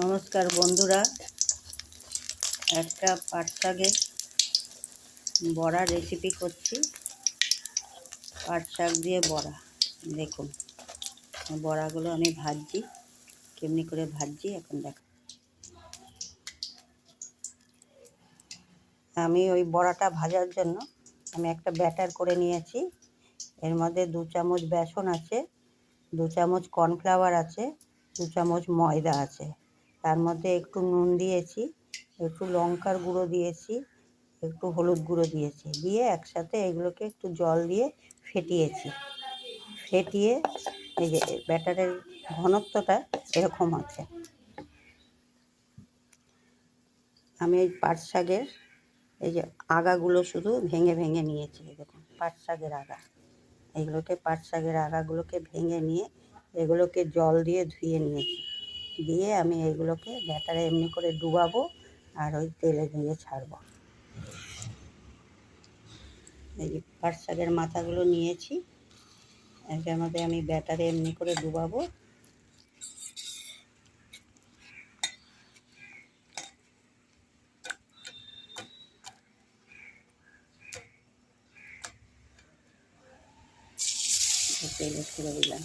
নমস্কার বন্ধুরা, একটা পাট শাকের বড়া রেসিপি করছি। পাট শাক দিয়ে বড়া, দেখুন বড়াগুলো আমি ভাজছি, কেমনি করে ভাজছি এখন দেখো। আমি ওই বড়াটা ভাজার জন্য আমি একটা ব্যাটার করে নিয়েছি। এর মধ্যে 2 চামচ বেসন আছে, 2 চামচ কর্নফ্লাওয়ার আছে, 2 চামচ ময়দা আছে। তার মধ্যে একটু নুন দিয়েছি, একটু লঙ্কার গুঁড়ো দিয়েছি, একটু হলুদ গুঁড়ো দিয়েছি, দিয়ে একসাথে এগুলোকে একটু জল দিয়ে ফেটিয়েছি। ফেটিয়ে এই যে ব্যাটারের ঘনত্বটা এরকম আছে। আমি এই পাট শাকের এই যে আগাগুলো শুধু ভেঙে ভেঙে নিয়েছি। দেখুন পাট শাকের আগা, এগুলোকে পাট শাকের আগাগুলোকে ভেঙে নিয়ে এগুলোকে জল দিয়ে ধুয়ে নিয়েছি। দিয়ে আমি এগুলোকে ব্যাটারে এমনি করে ডুবাবো আর ওই তেলে দিয়ে ছাড়বো। এই যে পাট শাকের মাথাগুলো নিয়েছি, এটার মধ্যে আমি ব্যাটারে এমনি করে ডুবাবো। তেলে ছেড়ে দিলাম।